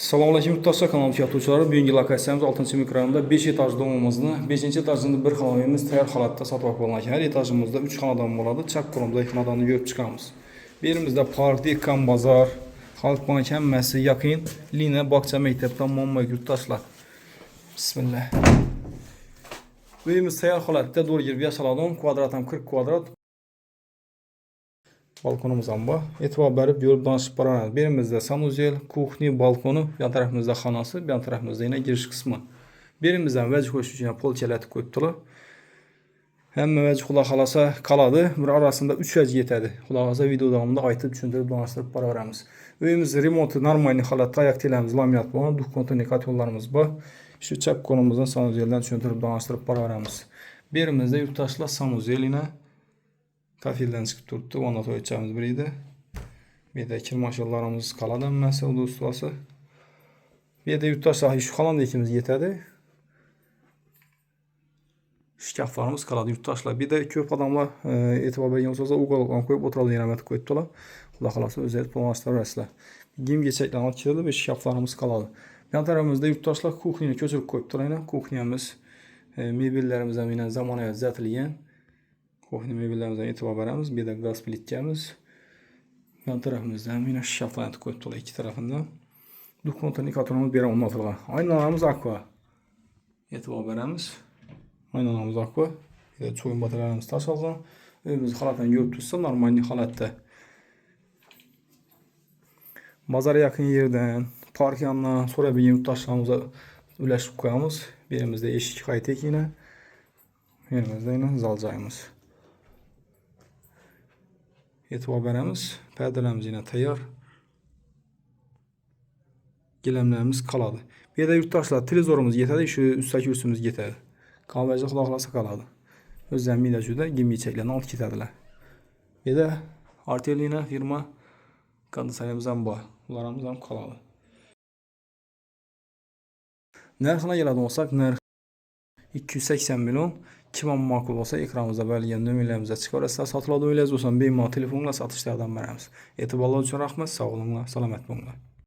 Assalomu alaykum yurtdoshlar, kanal kuzatuvchilari. Bugungi lokatsiyamiz 6-mikrorayonda 5 etajli uyimizni 5-etajni bir xonadonimiz tayyor holatda sotib olgan ekan. Har etajimizda 3 xonadon bo'ladi. Chap qo'limizda xonadonni ko'rib chiqamiz. Bu yerimizda park, dehqon bozor, xalq banki hammasi yaqin, liniya bog'cha maktabdan momma yurtdoshlar. Bismillah. Bu uyimiz tayyor holatda 4 girib yashaladon, kvadrat ham 40 kvadrat. Balkonumuz ham bor. E'tibor berib yurib danışib boraveramiz. Birimizda sanuzel, kuxni, balkonu, yan tarafimizda xonasi, bu yan tarafimizda yana girish qismi. Birimizdan vajib qo'yish uchun polchalatib qo'yibdilar. Hamma vajib xudo xolasa qoladi. Bir orasida 3 vajib yetadi. Xudo xolasa video davomida aytib tushuntirib danıştirib boraveramiz. Uyimiz remonti normal holatda, oyoq telamiz laminat bo'lgan, duh kontrinikat yo'llarimiz bor. Shu chap qo'limizdan sanuzeldan tushuntirib danıştirib boraveramiz. Birimizda yurtdoshlar sanuzelina kafildan chiqib turibdi. Ona to'ychamiz bir edi. Bu yerda kirmashinlarimiz qoladi hammasi o'z ustasi. Bu yerda yurtdoshlar shu xonada ikimiz yetadi. Shkaflarimiz qoladi yurtdoshlar. Bu yerda ko'p odamlar e'tibor bergan bo'lsa, uyg'oqdan qo'yib o'tiradigan ramat qo'yibdilar. Xudo xolasa o'zingiz planlashtirasizlar. Kiyim-kechaklarni olib kelib, shkaflarimiz qoladi. Bu tarafimizda yurtdoshlar kuxnini ko'chirib qo'yibdilar. Kuxniyamiz, mebellarimiz ham yana zamonaviy zatilgan. Kuxni mebellarimizdan e'tibor beramiz. Bu yerda gaz plitkamiz. Yan tarafimizda ham yana shkaflarni qo'yibdilar ikki tarafidan. Duh kontrinikatorimiz bera o'rnatilgan. Oynalarimiz aqua. E'tibor beramiz. Oynalarimiz aqua. Cho'yin batareyalarimiz tashalgan. Uyimiz holatini ko'rib tursa, normal holatda. Bozor yaqin yerdan, park yonidan so'rab yurtdoshlarimizni ulashib qo'yamiz. Birimizda eshik qaytek yana. Yerimizda yana zal joyimiz. E'tibor beramiz. Perdalarimiz yana tayyor. Gilamlarimiz qoladi. Bu yerda yurtdoshlar televizorimiz yetadi, shu ustki kursimiz yetadi. Qolmaji xudo xolasa qoladi. O'zlari mida juda gimmichaklarni olib ketadilar. Bu yerda Artelina firma konditsionerimiz ham bor. Ularimiz ham qoladi. Narxini keladigan bo'lsak, narx 280 million. Kim ham ma'qul bo'lsa, ekranimizda berilgan nomerlarimizga chiqarasiz. Sotiladigan o'yinlar bo'lsa, bemalol telefonla sotishda yordam beramiz. E'tiborlar uchun rahmat, sog' bo'linglar, salomat bo'linglar.